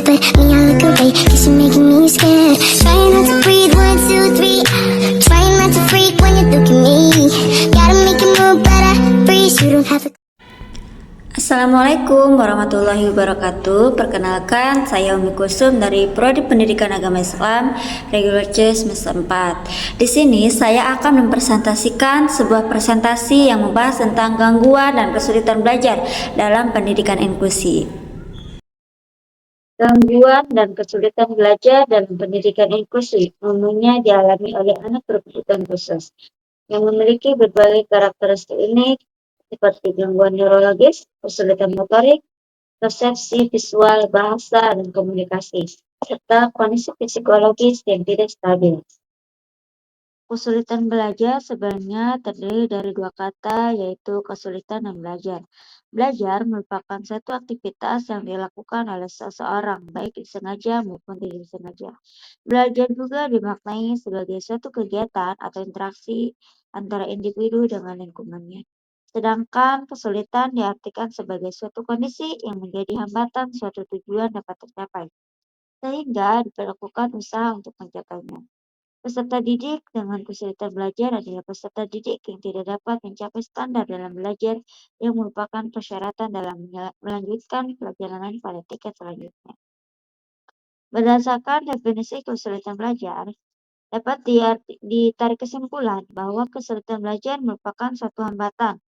but me, I look away, cause you're making me scared. Trying not to breathe, 1, 2, 3. Trying not to freak when you look at me. Gotta make a move, but I freeze. You don't have to. Assalamualaikum warahmatullahi wabarakatuh. Perkenalkan, saya Umi Kusum dari Prodi Pendidikan Agama Islam Regular C semester 4. Di sini saya akan mempresentasikan sebuah presentasi yang membahas tentang gangguan dan kesulitan belajar dalam pendidikan inklusi. Gangguan dan kesulitan belajar dalam pendidikan inklusi umumnya dialami oleh anak berkebutuhan khusus yang memiliki berbagai karakteristik unik seperti gangguan neurologis, kesulitan motorik, persepsi, visual, bahasa, dan komunikasi, serta kondisi psikologis yang tidak stabil. Kesulitan belajar sebenarnya terdiri dari dua kata, yaitu kesulitan dan belajar. Belajar merupakan satu aktivitas yang dilakukan oleh seseorang, baik disengaja maupun tidak disengaja. Belajar juga dimaknai sebagai suatu kegiatan atau interaksi antara individu dengan lingkungannya. Sedangkan kesulitan diartikan sebagai suatu kondisi yang menjadi hambatan suatu tujuan dapat tercapai, sehingga diperlakukan usaha untuk mencapainya. Peserta didik dengan kesulitan belajar adalah peserta didik yang tidak dapat mencapai standar dalam belajar yang merupakan persyaratan dalam melanjutkan pelajaran pada tingkat selanjutnya. Berdasarkan definisi kesulitan belajar, dapat ditarik kesimpulan bahwa kesulitan belajar merupakan suatu hambatan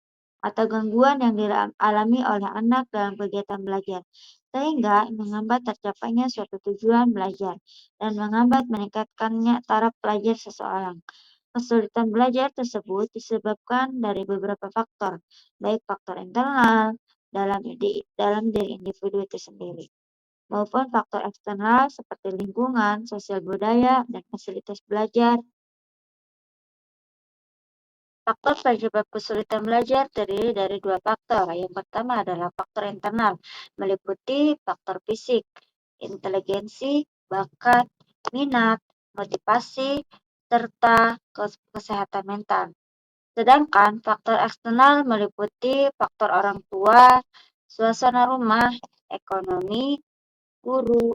atau gangguan yang dialami oleh anak dalam kegiatan belajar, sehingga menghambat tercapainya suatu tujuan belajar dan menghambat meningkatkannya taraf belajar seseorang. Kesulitan belajar tersebut disebabkan dari beberapa faktor, baik faktor internal dalam diri individu itu sendiri, maupun faktor eksternal seperti lingkungan, sosial budaya, dan fasilitas belajar. Faktor penyebab kesulitan belajar terdiri dari dua faktor. Yang pertama adalah faktor internal, meliputi faktor fisik, inteligensi, bakat, minat, motivasi, serta kesehatan mental. Sedangkan faktor eksternal meliputi faktor orang tua, suasana rumah, ekonomi, guru,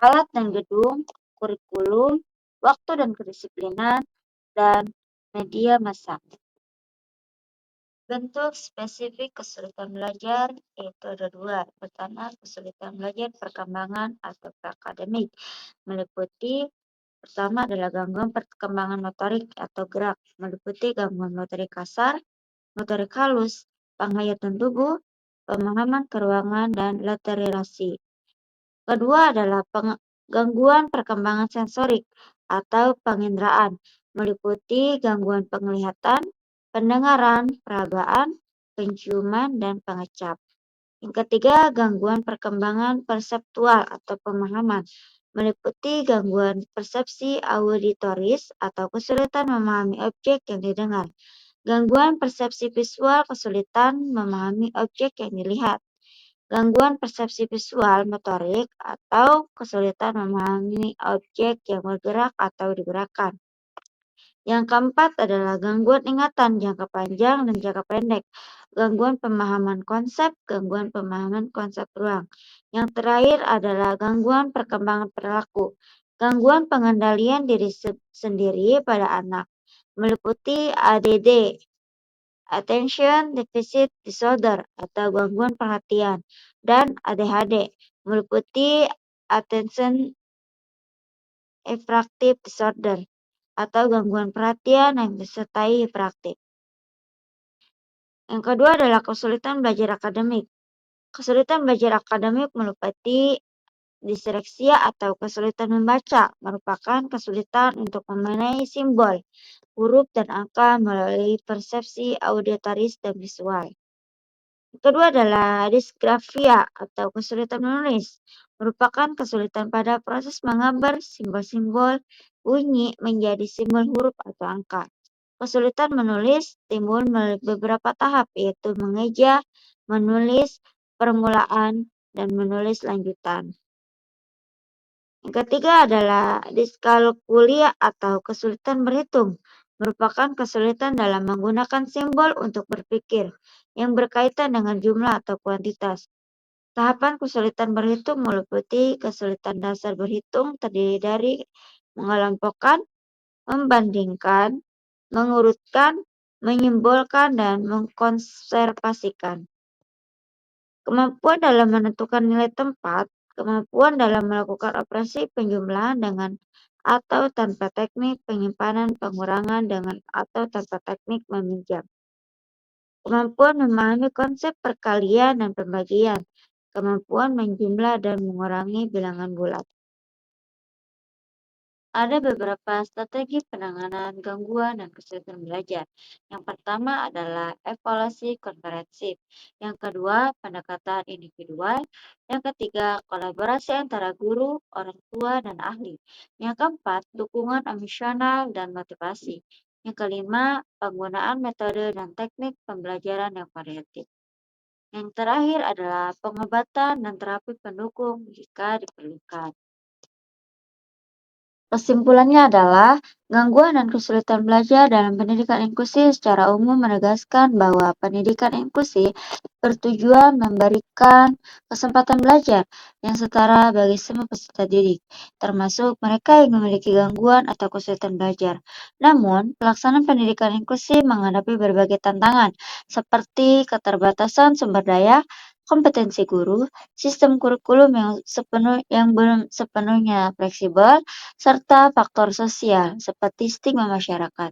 alat dan gedung, kurikulum, waktu dan kedisiplinan, dan media massa. Bentuk spesifik kesulitan belajar yaitu ada dua. Pertama, kesulitan belajar perkembangan atau akademik, meliputi pertama adalah gangguan perkembangan motorik atau gerak, meliputi gangguan motorik kasar, motorik halus, penghayatan tubuh, pemahaman keruangan, dan laterasi. Kedua adalah gangguan perkembangan sensorik atau penginderaan, meliputi gangguan penglihatan, pendengaran, peragaan, penciuman, dan pengecap. Yang ketiga, gangguan perkembangan perseptual atau pemahaman, meliputi gangguan persepsi auditoris atau kesulitan memahami objek yang didengar. Gangguan persepsi visual, kesulitan memahami objek yang dilihat. Gangguan persepsi visual motorik atau kesulitan memahami objek yang bergerak atau digerakkan. Yang keempat adalah gangguan ingatan jangka panjang dan jangka pendek, gangguan pemahaman konsep ruang. Yang terakhir adalah gangguan perkembangan perilaku, gangguan pengendalian diri sendiri pada anak, meliputi ADD, Attention Deficit Disorder atau gangguan perhatian, dan ADHD, meliputi Attention Hyperactive Disorder atau gangguan perhatian yang disertai hiperaktif. Yang kedua adalah kesulitan belajar akademik. Kesulitan belajar akademik meliputi disleksia atau kesulitan membaca, merupakan kesulitan untuk memenai simbol, huruf, dan angka melalui persepsi auditoris dan visual. Yang kedua adalah disgrafia atau kesulitan menulis, merupakan kesulitan pada proses menggambar simbol-simbol bunyi menjadi simbol huruf atau angka. Kesulitan menulis timbul melalui beberapa tahap, yaitu mengeja, menulis permulaan, dan menulis lanjutan. Yang ketiga adalah diskalkulia atau kesulitan berhitung, merupakan kesulitan dalam menggunakan simbol untuk berpikir yang berkaitan dengan jumlah atau kuantitas. Tahapan kesulitan berhitung meliputi kesulitan dasar berhitung terdiri dari mengelompokkan, membandingkan, mengurutkan, menyimbolkan, dan mengkonservasikan. Kemampuan dalam menentukan nilai tempat, kemampuan dalam melakukan operasi penjumlahan dengan atau tanpa teknik penyimpanan, pengurangan dengan atau tanpa teknik meminjam. Kemampuan memahami konsep perkalian dan pembagian, kemampuan menjumlah dan mengurangi bilangan bulat. Ada beberapa strategi penanganan gangguan dan kesulitan belajar. Yang pertama adalah evaluasi komprehensif. Yang kedua, pendekatan individual. Yang ketiga, kolaborasi antara guru, orang tua, dan ahli. Yang keempat, dukungan emosional dan motivasi. Yang kelima, penggunaan metode dan teknik pembelajaran yang variatif. Yang terakhir adalah pengobatan dan terapi pendukung jika diperlukan. Kesimpulannya adalah, gangguan dan kesulitan belajar dalam pendidikan inklusi secara umum menegaskan bahwa pendidikan inklusi bertujuan memberikan kesempatan belajar yang setara bagi semua peserta didik, termasuk mereka yang memiliki gangguan atau kesulitan belajar. Namun, pelaksanaan pendidikan inklusi menghadapi berbagai tantangan, seperti keterbatasan sumber daya, kompetensi guru, sistem kurikulum yang belum sepenuhnya fleksibel, serta faktor sosial seperti stigma masyarakat.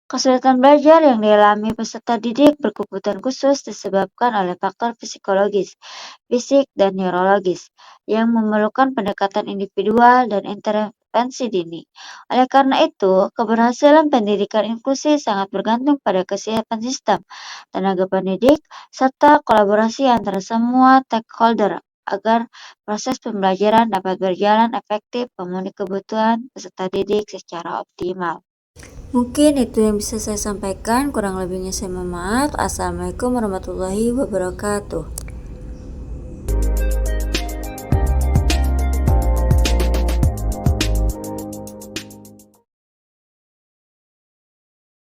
Kesulitan belajar yang dialami peserta didik berkebutuhan khusus disebabkan oleh faktor psikologis, fisik, dan neurologis yang memerlukan pendekatan individual dan intervensi dini. Oleh karena itu, keberhasilan pendidikan inklusi sangat bergantung pada kesiapan sistem, tenaga pendidik, serta kolaborasi antara semua stakeholder agar proses pembelajaran dapat berjalan efektif memenuhi kebutuhan peserta didik secara optimal. Mungkin itu yang bisa saya sampaikan, kurang lebihnya saya mohon maaf. Assalamualaikum warahmatullahi wabarakatuh.